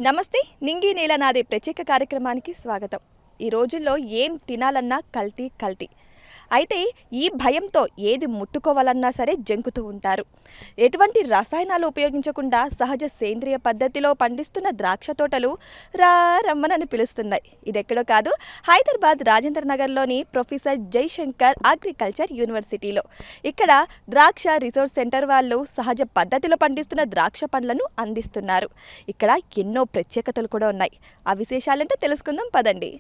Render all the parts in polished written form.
నమస్తే నింగి నేల నాది ప్రత్యేక కార్యక్రమానికి స్వాగతం. ఈ రోజుల్లో ఏం తినాలన్నా కల్తీ. అయితే ఈ భయంతో ఏది ముట్టుకోవాలన్నా సరే జంకుతూ ఉంటారు. ఎటువంటి రసాయనాలు ఉపయోగించకుండా సహజ సేంద్రియ పద్ధతిలో పండిస్తున్న ద్రాక్ష తోటలు రమ్మనని పిలుస్తున్నాయి. ఇదెక్కడో కాదు, హైదరాబాద్ రాజేంద్ర నగర్లోని ప్రొఫెసర్ జయశంకర్ అగ్రికల్చర్ యూనివర్సిటీలో. ఇక్కడ ద్రాక్ష రిసోర్స్ సెంటర్ వాళ్ళు సహజ పద్ధతిలో పండిస్తున్న ద్రాక్ష పండ్లను అందిస్తున్నారు. ఇక్కడ ఎన్నో ప్రత్యేకతలు కూడా ఉన్నాయి. ఆ విశేషాలంటే తెలుసుకుందాం పదండి.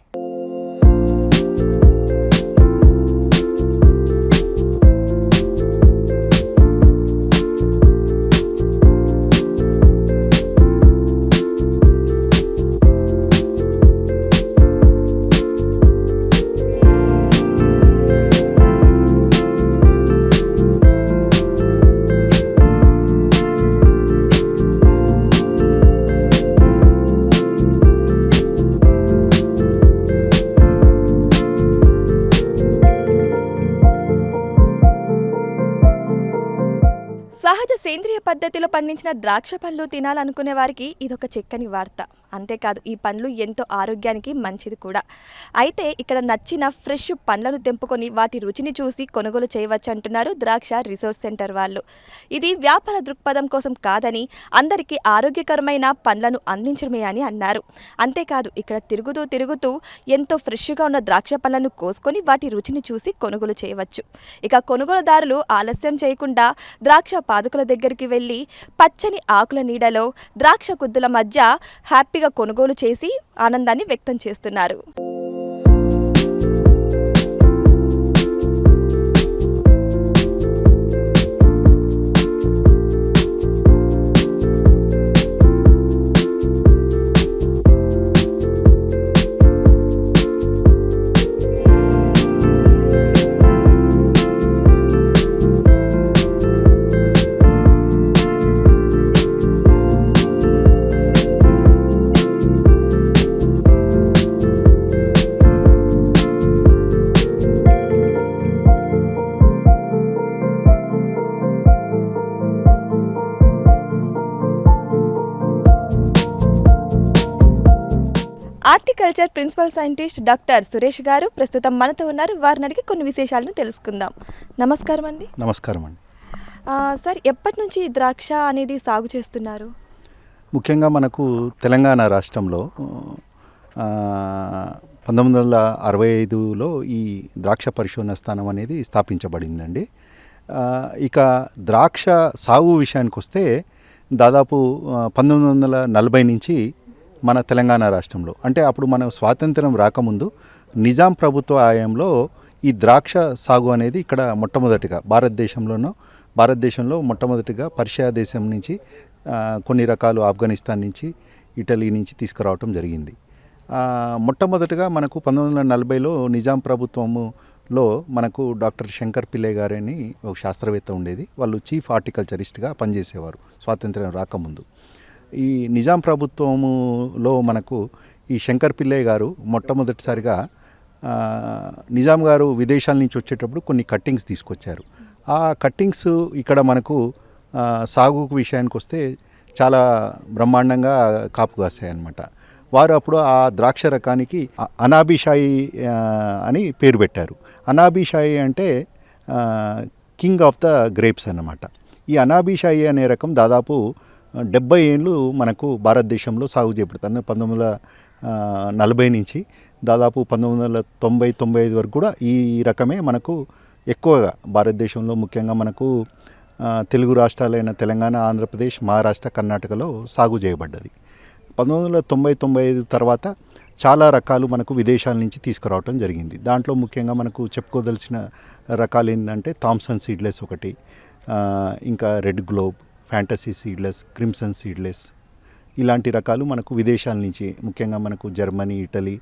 సహజ సేంద్రియ పద్ధతిలో పండించిన ద్రాక్ష పండ్లు తినాలనుకునే వారికి ఇదొక చక్కని వార్త. అంతేకాదు, ఈ పండ్లు ఎంతో ఆరోగ్యానికి మంచిది కూడా. అయితే ఇక్కడ నచ్చిన ఫ్రెష్ పండ్లను తెంపుకొని వాటి రుచిని చూసి కొనుగోలు చేయవచ్చు అంటున్నారు ద్రాక్ష రిసోర్స్ సెంటర్ వాళ్ళు. ఇది వ్యాపార దృక్పథం కోసం కాదని, అందరికీ ఆరోగ్యకరమైన పండ్లను అందించడమే అని అన్నారు. అంతేకాదు, ఇక్కడ తిరుగుతూ ఎంతో ఫ్రెష్గా ఉన్న ద్రాక్ష పండ్లను కోసుకొని వాటి రుచిని చూసి కొనుగోలు చేయవచ్చు. ఇక కొనుగోలుదారులు ఆలస్యం చేయకుండా ద్రాక్ష పాదుకుల దగ్గరికి వెళ్ళి పచ్చని ఆకుల నీడలో ద్రాక్ష కుద్దుల మధ్య హ్యాపీగా కొనుగోలు చేసి ఆనందాన్ని వ్యక్తం చేస్తున్నారు. Horticulture principal scientist doctor Suresh గారు ప్రస్తుతం మనతో ఉన్నారు. వారిని అడిగి కొన్ని విశేషాలను తెలుసుకుందాం. నమస్కారం అండి. నమస్కారం అండి. సార్, ఎప్పటి నుంచి ద్రాక్ష అనేది సాగు చేస్తున్నారు? ముఖ్యంగా మనకు తెలంగాణ రాష్ట్రంలో 1965లో ఈ ద్రాక్ష పరిశోధన స్థానం అనేది స్థాపించబడిందండి. ఇక ద్రాక్ష సాగు విషయానికి వస్తే దాదాపు 1940 నుంచి మన తెలంగాణ రాష్ట్రంలో, అంటే అప్పుడు మనం స్వాతంత్రం రాకముందు నిజాం ప్రభుత్వ హయాంలో ఈ ద్రాక్ష సాగు అనేది ఇక్కడ భారతదేశంలో మొట్టమొదటిగా పర్షియా దేశం నుంచి కొన్ని రకాలు ఆఫ్ఘనిస్తాన్ నుంచి, ఇటలీ నుంచి తీసుకురావటం జరిగింది. మొట్టమొదటిగా మనకు 1940లో నిజాం ప్రభుత్వంలో మనకు డాక్టర్ శంకర్ పిల్లై గారని ఒక శాస్త్రవేత్త ఉండేది. వాళ్ళు చీఫ్ హార్టికల్చరిస్ట్గా పనిచేసేవారు స్వాతంత్రం రాకముందు. ఈ నిజాం ప్రభుత్వములో మనకు ఈ శంకర్ పిల్లై గారు మొట్టమొదటిసారిగా నిజాం గారు విదేశాల నుంచి వచ్చేటప్పుడు కొన్ని కట్టింగ్స్ తీసుకొచ్చారు. ఆ కట్టింగ్స్ ఇక్కడ మనకు సాగు విషయానికి వస్తే చాలా బ్రహ్మాండంగా కాపు కాస్తాయి అన్నమాట. వారు అప్పుడు ఆ ద్రాక్ష రకానికి అనాబిషాయి అని పేరు పెట్టారు. అనాబిషాయి అంటే కింగ్ ఆఫ్ ద గ్రేప్స్ అన్నమాట. ఈ అనాబిషాయి అనే రకం దాదాపు 70 ఏళ్ళు మనకు భారతదేశంలో సాగు చేయబడుతుంది. 1940 నుంచి దాదాపు 1990-95 వరకు కూడా ఈ రకమే మనకు ఎక్కువగా భారతదేశంలో, ముఖ్యంగా మనకు తెలుగు రాష్ట్రాలైన తెలంగాణ, ఆంధ్రప్రదేశ్, మహారాష్ట్ర, కర్ణాటకలో సాగు చేయబడ్డది. 1990-95 తర్వాత చాలా రకాలు మనకు విదేశాల నుంచి తీసుకురావటం జరిగింది. దాంట్లో ముఖ్యంగా మనకు చెప్పుకోదలసిన రకాలు ఏంటంటే థామ్సన్ సీడ్లెస్ ఒకటి, ఇంకా red globe, fantasy seedless, crimson seedless, ఇలాంటి రకాలు మనకు విదేశాల నుంచి, ముఖ్యంగా మనకు జర్మనీ, ఇటలీ,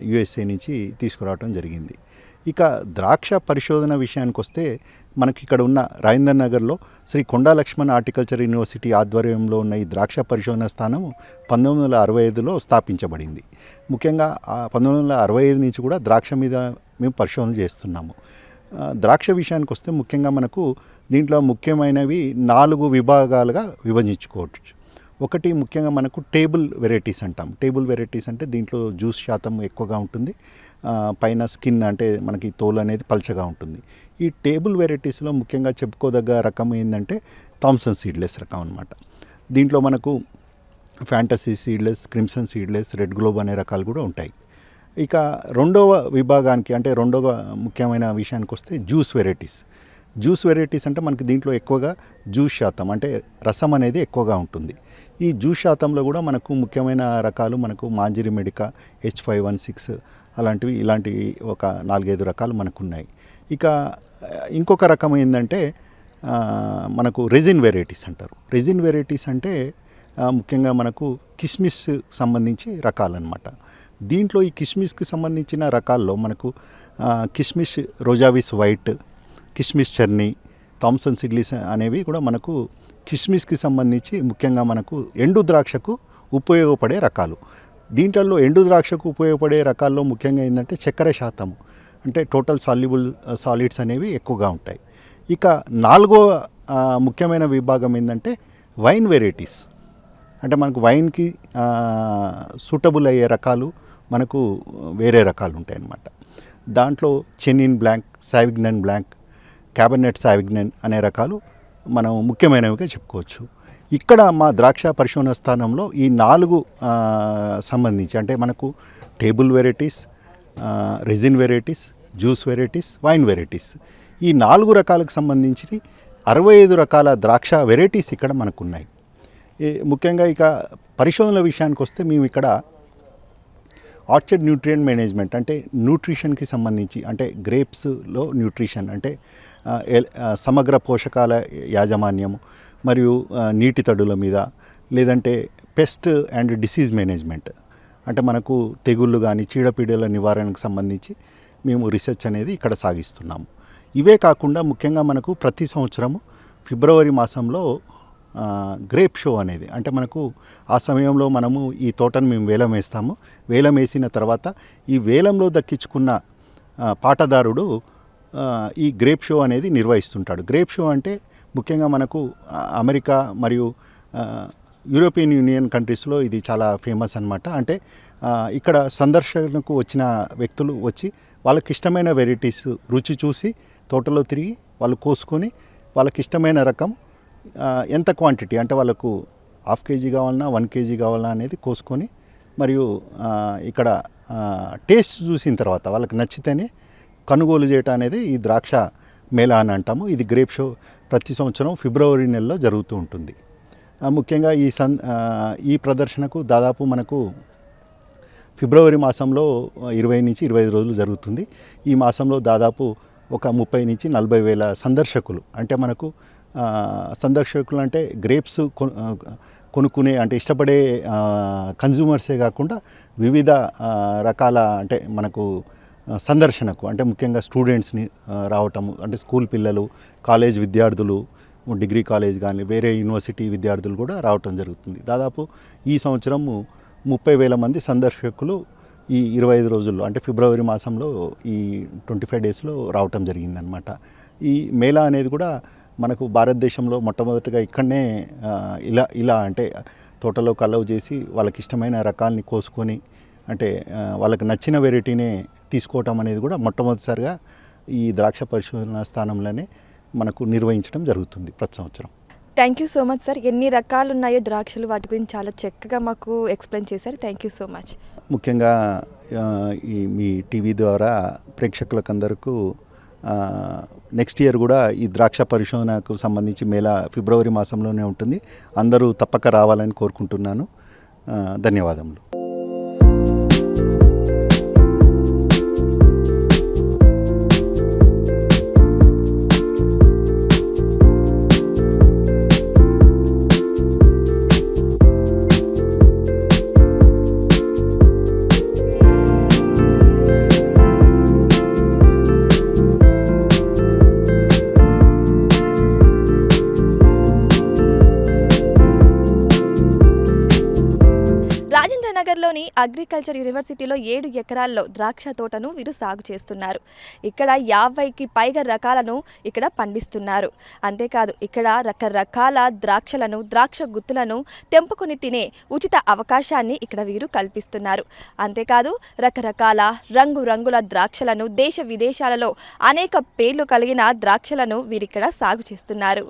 యుఎస్ఏ నుంచి తీసుకురావటం జరిగింది. ఇక ద్రాక్ష పరిశోధన విషయానికి వస్తే మనకి ఇక్కడ ఉన్న రాజేంద్ర నగర్లో శ్రీ కొండా లక్ష్మణ్ హార్టికల్చర్ యూనివర్సిటీ ఆధ్వర్యంలో ఉన్న ఈ ద్రాక్ష పరిశోధన స్థానం 1965లో స్థాపించబడింది. ముఖ్యంగా 1965 నుంచి కూడా ద్రాక్ష మీద మేము పరిశోధనలు చేస్తున్నాము. ద్రాక్ష విషయానికి వస్తే ముఖ్యంగా మనకు దీంట్లో ముఖ్యమైనవి 4 విభాగాలుగా విభజించుకోవచ్చు. ఒకటి ముఖ్యంగా మనకు టేబుల్ వెరైటీస్ అంటాం. టేబుల్ వెరైటీస్ అంటే దీంట్లో జ్యూస్ శాతం ఎక్కువగా ఉంటుంది, పైన స్కిన్ అంటే మనకి తోలు అనేది పల్చగా ఉంటుంది. ఈ టేబుల్ వెరైటీస్లో ముఖ్యంగా చెప్పుకోదగ్గ రకం ఏంటంటే థామ్సన్ సీడ్లెస్ రకం అనమాట. దీంట్లో మనకు fantasy seedless, crimson seedless, red globe అనే రకాలు కూడా ఉంటాయి. ఇక రెండవ విభాగానికి అంటే రెండవ ముఖ్యమైన విషయానికి వస్తే జ్యూస్ వెరైటీస్. జ్యూస్ వెరైటీస్ అంటే మనకి దీంట్లో ఎక్కువగా జ్యూస్ శాతం అంటే రసం అనేది ఎక్కువగా ఉంటుంది. ఈ జ్యూస్ శాతంలో కూడా మనకు ముఖ్యమైన రకాలు మనకు మాంజిరి మెడికా, H516 ఇలాంటివి ఒక 4-5 రకాలు మనకు ఉన్నాయి. ఇక ఇంకొక రకం ఏంటంటే మనకు రెజిన్ వెరైటీస్ అంటారు. రెజిన్ వెరైటీస్ అంటే ముఖ్యంగా మనకు కిస్మిస్ సంబంధించి రకాలన్నమాట. దీంట్లో ఈ కిస్మిస్కి సంబంధించిన రకాల్లో మనకు కిస్మిస్ రోజావిస్ వైట్, కిస్మిస్ చర్నీ, థామ్సన్ సీడ్లెస్ అనేవి కూడా మనకు కిస్మిస్కి సంబంధించి ముఖ్యంగా మనకు ఎండు ద్రాక్షకు ఉపయోగపడే రకాలు. దీంట్లో ఎండు ద్రాక్షకు ఉపయోగపడే రకాల్లో ముఖ్యంగా ఏంటంటే చక్కెర శాతం అంటే టోటల్ సాల్యుబుల్ సాలిడ్స్ అనేవి ఎక్కువగా ఉంటాయి. ఇక నాలుగో ముఖ్యమైన విభాగం ఏంటంటే వైన్ వెరైటీస్. అంటే మనకు వైన్కి సూటబుల్ అయ్యే రకాలు మనకు వేరే రకాలు ఉంటాయి అన్నమాట. దాంట్లో చెనిన్ బ్లాంక్, సావిగ్నన్ బ్లాంక్, క్యాబర్నెట్ సావిగ్నన్ అనే రకాలు మనం ముఖ్యమైనవిగా చెప్పుకోవచ్చు. ఇక్కడ మా ద్రాక్ష పరిశోధన స్థానంలో ఈ 4 సంబంధించి అంటే మనకు table varieties, resin varieties, juice varieties, wine varieties ఈ 4 రకాలకు సంబంధించి 65 రకాల ద్రాక్ష వెరైటీస్ ఇక్కడ మనకు ఉన్నాయి. ముఖ్యంగా ఇక పరిశోధనల విషయానికి వస్తే మేము ఇక్కడ ఆర్చర్డ్ న్యూట్రియంట్ మేనేజ్మెంట్ అంటే న్యూట్రిషన్కి సంబంధించి అంటే గ్రేప్స్లో న్యూట్రిషన్ అంటే సమగ్ర పోషకాల యాజమాన్యము మరియు నీటి తడుల మీద, లేదంటే పెస్ట్ అండ్ డిసీజ్ మేనేజ్మెంట్ అంటే మనకు తెగుళ్ళు కానీ చీడపీడల నివారణకు సంబంధించి మేము రీసెర్చ్ అనేది ఇక్కడ సాగిస్తున్నాము. ఇవే కాకుండా ముఖ్యంగా మనకు ప్రతి సంవత్సరము ఫిబ్రవరి మాసంలో గ్రేప్ షో అనేది అంటే మనకు ఆ సమయంలో మనము ఈ తోటను మేము వేలం వేస్తాము. వేలం వేసిన తర్వాత ఈ వేలంలో దక్కించుకున్న పాటదారుడు ఈ గ్రేప్ షో అనేది నిర్వహిస్తుంటాడు. గ్రేప్ షో అంటే ముఖ్యంగా మనకు అమెరికా మరియు యూరోపియన్ యూనియన్ కంట్రీస్లో ఇది చాలా ఫేమస్ అన్నమాట. అంటే ఇక్కడ సందర్శనకు వచ్చిన వ్యక్తులు వచ్చి వాళ్ళకి ఇష్టమైన వెరైటీస్ రుచి చూసి తోటలో తిరిగి వాళ్ళు కోసుకొని వాళ్ళకి ఇష్టమైన రకం ఎంత క్వాంటిటీ అంటే వాళ్ళకు 1/2 kg కావాలన్నా 1 kg కావాలన్నా అనేది కోసుకొని మరియు ఇక్కడ టేస్ట్ చూసిన తర్వాత వాళ్ళకి నచ్చితేనే కొనుగోలు చేయటం అనేది ఈ ద్రాక్ష మేళా అని అంటాము. ఇది గ్రేప్ షో ప్రతి సంవత్సరం ఫిబ్రవరి నెలలో జరుగుతూ ఉంటుంది. ముఖ్యంగా ఈ ప్రదర్శనకు దాదాపు మనకు ఫిబ్రవరి మాసంలో 20 నుంచి 25 రోజులు జరుగుతుంది. ఈ మాసంలో దాదాపు ఒక 30 నుంచి 40 వేల సందర్శకులు అంటే మనకు సందర్శకులు అంటే గ్రేప్స్ కొనుక్కునే అంటే ఇష్టపడే కన్జ్యూమర్సే కాకుండా వివిధ రకాల అంటే మనకు సందర్శనకు అంటే ముఖ్యంగా స్టూడెంట్స్ని రావటము అంటే స్కూల్ పిల్లలు, కాలేజ్ విద్యార్థులు, డిగ్రీ కాలేజ్ కానీ వేరే యూనివర్సిటీ విద్యార్థులు కూడా రావటం జరుగుతుంది. దాదాపు ఈ సంవత్సరము 30,000 మంది సందర్శకులు ఈ 25 రోజుల్లో అంటే ఫిబ్రవరి మాసంలో ఈ 25 డేస్లో రావటం జరిగిందనమాట. ఈ మేళా అనేది కూడా మనకు భారతదేశంలో మొట్టమొదటిగా ఇక్కడనే ఇలా అంటే తోటలో కలవ చేసి వాళ్ళకి ఇష్టమైన రకాలని కోసుకొని అంటే వాళ్ళకి నచ్చిన వెరైటీనే తీసుకోవటం అనేది కూడా మొట్టమొదటిసారిగా ఈ ద్రాక్ష పరిశోధన స్థానంలోనే మనకు నిర్వహించడం జరుగుతుంది ప్రతి సంవత్సరం. Thank you so much sir. ఎన్ని రకాలు ఉన్నాయో ద్రాక్షలు వాటి గురించి చాలా చక్కగా మాకు ఎక్స్ప్లెయిన్ చేశారు. Thank you so much. ముఖ్యంగా ఈ మీ టీవీ ద్వారా ప్రేక్షకులకందరికీ నెక్స్ట్ ఇయర్ కూడా ఈ ద్రాక్ష పరిశోధనకు సంబంధించి మేళా ఫిబ్రవరి మాసంలోనే ఉంటుంది. అందరూ తప్పక రావాలని కోరుకుంటున్నాను. ధన్యవాదములు. సురేంద్రనగర్లోని అగ్రికల్చర్ యూనివర్సిటీలో 7 ఎకరాల్లో ద్రాక్ష తోటను వీరు సాగు చేస్తున్నారు. ఇక్కడ 50కి పైగా రకాలను ఇక్కడ పండిస్తున్నారు. అంతేకాదు ఇక్కడ రకరకాల ద్రాక్షలను, ద్రాక్ష గుత్తులను తెంపుకొని తినే ఉచిత అవకాశాన్ని ఇక్కడ వీరు కల్పిస్తున్నారు. అంతేకాదు రకరకాల రంగురంగుల ద్రాక్షలను, దేశ విదేశాలలో అనేక పేర్లు కలిగిన ద్రాక్షలను వీరిక్కడ సాగు చేస్తున్నారు.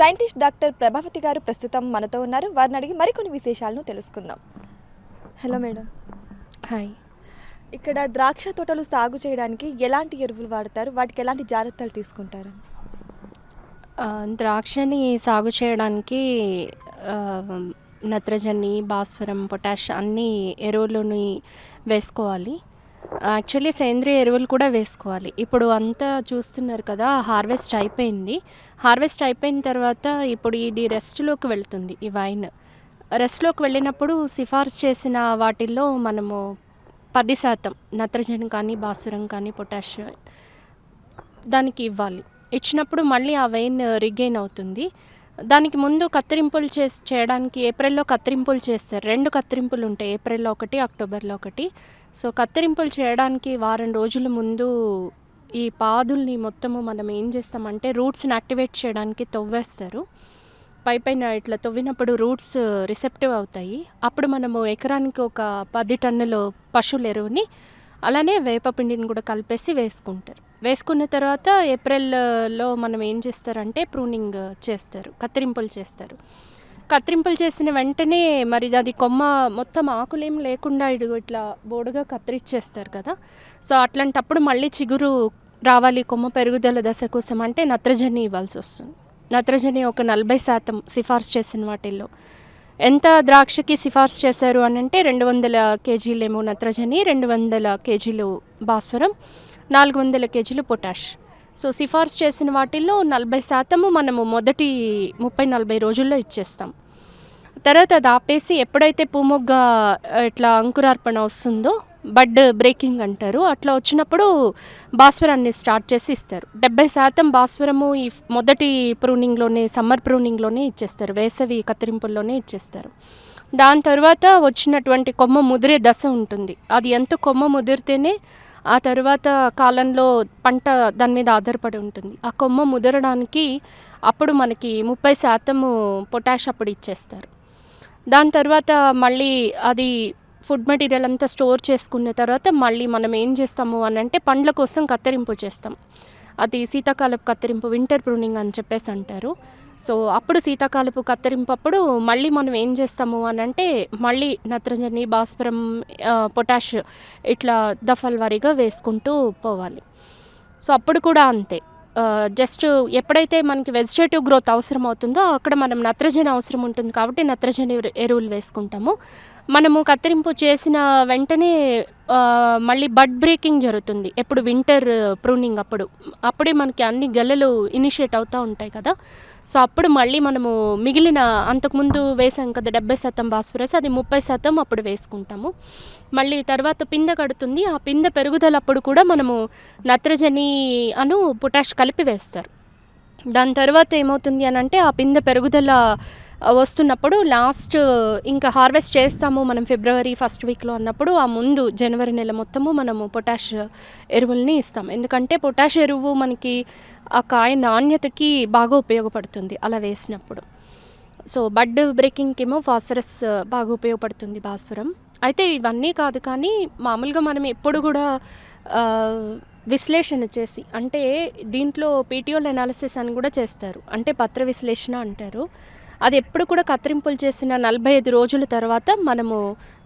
సైంటిస్ట్ డాక్టర్ ప్రభావతి గారు ప్రస్తుతం మనతో ఉన్నారు. వారిని అడిగి మరికొన్ని విశేషాలను తెలుసుకుందాం. Hello madam. హాయ్. ఇక్కడ ద్రాక్ష తోటలు సాగు చేయడానికి ఎలాంటి ఎరువులు వాడతారు, వాటికి ఎలాంటి జాగ్రత్తలు తీసుకుంటారు? ద్రాక్షని సాగు చేయడానికి నత్రజని, భాస్వరం, పొటాష్ అన్ని ఎరువులని వేసుకోవాలి. యాక్చువల్లీ సేంద్రియ ఎరువులు కూడా వేసుకోవాలి. ఇప్పుడు అంతా చూస్తున్నారు కదా, హార్వెస్ట్ అయిపోయింది. హార్వెస్ట్ అయిపోయిన తర్వాత ఇప్పుడు ఇది రెస్ట్లోకి వెళ్తుంది. ఈ వైన్ రెస్ట్లోకి వెళ్ళినప్పుడు సిఫార్సు చేసిన వాటిల్లో మనము 10% నత్రజని కానీ, భాస్వరం కానీ, పొటాష్ దానికి ఇవ్వాలి. ఇచ్చినప్పుడు మళ్ళీ ఆ వైన్ రిగెయిన్ అవుతుంది. దానికి ముందు కత్తిరింపులు చేయడానికి ఏప్రిల్లో కత్తిరింపులు చేస్తారు. 2 కత్తిరింపులు ఉంటాయి, ఏప్రిల్లో ఒకటి, అక్టోబర్లో ఒకటి. సో కత్తిరింపులు చేయడానికి వారం రోజుల ముందు ఈ పాదుల్ని మొత్తము మనం ఏం చేస్తామంటే రూట్స్ని యాక్టివేట్ చేయడానికి తవ్వేస్తారు. పైన ఇట్లా తవ్వినప్పుడు రూట్స్ రిసెప్టివ్ అవుతాయి. అప్పుడు మనము ఎకరానికి ఒక 10 టన్నుల పశువుల ఎరువుని అలానే వేపపిండిని కూడా కలిపేసి వేసుకుంటారు. వేసుకున్న తర్వాత ఏప్రిల్లో మనం ఏం చేస్తారంటే ప్రూనింగ్ చేస్తారు, కత్తిరింపులు చేస్తారు. కత్తిరింపులు చేసిన వెంటనే మరి అది కొమ్మ మొత్తం ఆకులేం లేకుండా ఇట్లా బోడుగా కత్తిరించేస్తారు కదా. సో అట్లాంటప్పుడు మళ్ళీ చిగురు రావాలి కొమ్మ పెరుగుదల దశ కోసం అంటే నత్రజని ఇవ్వాల్సి వస్తుంది. నత్రజని ఒక 40% సిఫార్సు చేసిన వాటిల్లో. ఎంత ద్రాక్షకి సిఫార్సు చేశారు అని అంటే 200 కేజీలేమో నత్రజని, 200 కేజీలు భాస్వరం, 400 కేజీలు పొటాష్. సో సిఫార్సు చేసిన వాటిల్లో 40% మనము మొదటి 30-40 రోజుల్లో ఇచ్చేస్తాం. తర్వాత అది ఆపేసి ఎప్పుడైతే పూమొగ్గ ఇట్లా అంకురార్పణ వస్తుందో బడ్ బ్రేకింగ్ అంటారు, అట్లా వచ్చినప్పుడు భాస్వరాన్ని స్టార్ట్ చేసి ఇస్తారు. 70% భాస్వరము ఈ మొదటి ప్రూనింగ్లోనే, సమ్మర్ ప్రూనింగ్లోనే ఇచ్చేస్తారు, వేసవి కత్తిరింపుల్లోనే ఇచ్చేస్తారు. దాని తర్వాత వచ్చినటువంటి కొమ్మ ముదిరే దశ ఉంటుంది. అది ఎంత కొమ్మ ముదిరితేనే ఆ తర్వాత కాలంలో పంట దాని మీద ఆధారపడి ఉంటుంది. ఆ కొమ్మ ముదరడానికి అప్పుడు మనకి 30% పొటాష్ అప్పుడు ఇచ్చేస్తారు. దాని తర్వాత మళ్ళీ అది ఫుడ్ మెటీరియల్ అంతా స్టోర్ చేసుకున్న తర్వాత మళ్ళీ మనం ఏం చేస్తాము అని అంటే పండ్ల కోసం కత్తిరింపు చేస్తాం. అది శీతాకాలపు కత్తిరింపు, వింటర్ ప్రూనింగ్ అని చెప్పేసి అంటారు. సో అప్పుడు శీతాకాలపు కత్తిరింపు అప్పుడు మళ్ళీ మనం ఏం చేస్తాము అని అంటే మళ్ళీ నత్రజని, భాస్వరం, పొటాష్ ఇట్లా దఫాల వారీగా వేసుకుంటూ పోవాలి. సో అప్పుడు కూడా అంతే, జస్ట్ ఎప్పుడైతే మనకి వెజిటేటివ్ గ్రోత్ అవసరం అవుతుందో అక్కడ మనం నత్రజని అవసరం ఉంటుంది కాబట్టి నత్రజని ఎరువులు వేసుకుంటాము. మనము కత్తిరింపు చేసిన వెంటనే మళ్ళీ బడ్ బ్రేకింగ్ జరుగుతుంది. ఎప్పుడు వింటర్ ప్రూనింగ్ అప్పుడే మనకి అన్ని గెలలు ఇనిషియేట్ అవుతూ ఉంటాయి కదా. సో అప్పుడు మళ్ళీ మనము మిగిలిన అంతకుముందు వేసాం కదా 70% భాస్వరస్, అది 30% అప్పుడు వేసుకుంటాము. మళ్ళీ తర్వాత పిందె కడుతుంది. ఆ పిందె పెరుగుదలప్పుడు కూడా మనము నత్రజని పొటాష్ కలిపి వేస్తారు. దాని తర్వాత ఏమవుతుంది అని అంటే ఆ పిందె పెరుగుదల వస్తున్నప్పుడు లాస్ట్ ఇంకా హార్వెస్ట్ చేస్తాము మనం ఫిబ్రవరి ఫస్ట్ వీక్లో అన్నప్పుడు ఆ ముందు జనవరి నెల మొత్తము మనము పొటాష్ ఎరువుల్ని ఇస్తాం. ఎందుకంటే పొటాష్ ఎరువు మనకి ఆ కాయ నాణ్యతకి బాగా ఉపయోగపడుతుంది అలా వేసినప్పుడు. సో బడ్ బ్రేకింగ్కి ఏమో ఫాస్ఫరస్ బాగా ఉపయోగపడుతుంది, భాస్వరం. అయితే ఇవన్నీ కాదు కానీ మామూలుగా మనం ఎప్పుడు కూడా విశ్లేషణ చేసి, అంటే దీంట్లో పీటీఓల్ అనాలిసిస్ అని కూడా చేస్తారు, అంటే పత్ర విశ్లేషణ అంటారు. అది ఎప్పుడు కూడా కత్తిరింపులు చేసిన 45 రోజుల తర్వాత మనము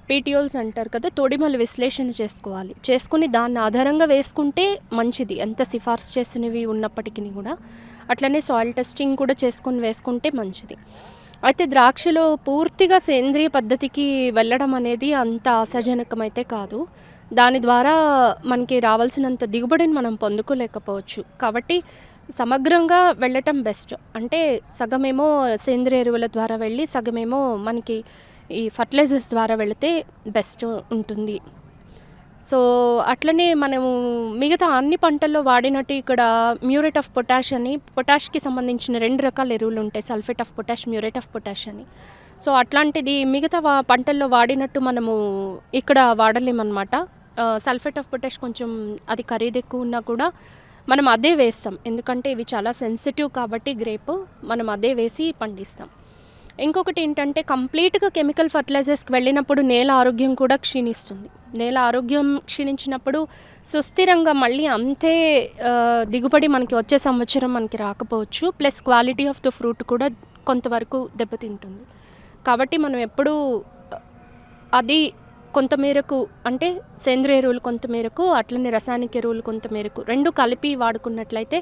పీటీఓల్స్ అంటారు కదా, తొడిమల విశ్లేషణ చేసుకోవాలి. చేసుకుని దాన్ని ఆధారంగా వేసుకుంటే మంచిది, ఎంత సిఫార్సు చేసినవి ఉన్నప్పటికీ కూడా. అట్లనే సాయిల్ టెస్టింగ్ కూడా చేసుకుని వేసుకుంటే మంచిది. అయితే ద్రాక్షలో పూర్తిగా సేంద్రియ పద్ధతికి వెళ్ళడం అనేది అంత ఆశాజనకమైతే కాదు. దాని ద్వారా మనకి రావాల్సినంత దిగుబడిని మనం పొందుకోలేకపోవచ్చు. కాబట్టి సమగ్రంగా వెళ్ళటం బెస్ట్. అంటే సగమేమో సేంద్రియ ఎరువుల ద్వారా వెళ్ళి, సగమేమో మనకి ఈ ఫర్టిలైజర్స్ ద్వారా వెళితే బెస్ట్ ఉంటుంది. సో అట్లనే మనము మిగతా అన్ని పంటల్లో వాడినట్టు ఇక్కడ మ్యూరేట్ ఆఫ్ పొటాష్ అని, పొటాష్కి సంబంధించిన 2 రకాల ఎరువులు ఉంటాయి, sulphate of potash, muriate of potash అని. సో అట్లాంటిది మిగతా పంటల్లో వాడినట్టు మనము ఇక్కడ వాడలేమన్నమాట. సల్ఫేట్ ఆఫ్ పొటాష్ కొంచెం అది ఖరీదు ఎక్కువ ఉన్నా కూడా మనం అదే వేస్తాం, ఎందుకంటే ఇవి చాలా సెన్సిటివ్ కాబట్టి గ్రేప్ మనం అదే వేసి పండిస్తాం. ఇంకొకటి ఏంటంటే కంప్లీట్గా కెమికల్ ఫర్టిలైజర్స్కి వెళ్ళినప్పుడు నేల ఆరోగ్యం కూడా క్షీణిస్తుంది. నేల ఆరోగ్యం క్షీణించినప్పుడు సుస్థిరంగా మళ్ళీ అంతే దిగుబడి మనకి వచ్చే సంవత్సరం మనకి రాకపోవచ్చు. Plus quality of the fruit కూడా కొంతవరకు దెబ్బతింటుంది. కాబట్టి మనం ఎప్పుడూ అది కొంతమేరకు, అంటే సేంద్రియ ఎరువులు కొంతమేరకు, అట్లనే రసాయనిక ఎరువులు కొంతమేరకు 2 కలిపి వాడుకున్నట్లయితే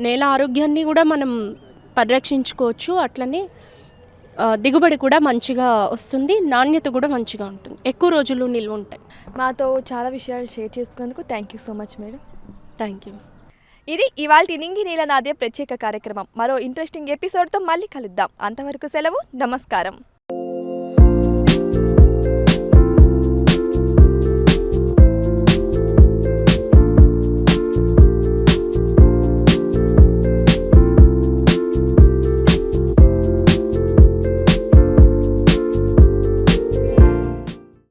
నేల ఆరోగ్యాన్ని కూడా మనం పరిరక్షించుకోవచ్చు. అట్లనే దిగుబడి కూడా మంచిగా వస్తుంది, నాణ్యత కూడా మంచిగా ఉంటుంది, ఎక్కువ రోజులు నిల్వ ఉంటాయి. మాతో చాలా విషయాలు షేర్ చేసుకున్నందుకు thank you so much madam. Thank you. ఇది ఇవాల్టి నింగి నీల నాదే ప్రత్యేక కార్యక్రమం. మరో ఇంట్రెస్టింగ్ ఎపిసోడ్తో మళ్ళీ కలుద్దాం. అంతవరకు సెలవు, నమస్కారం.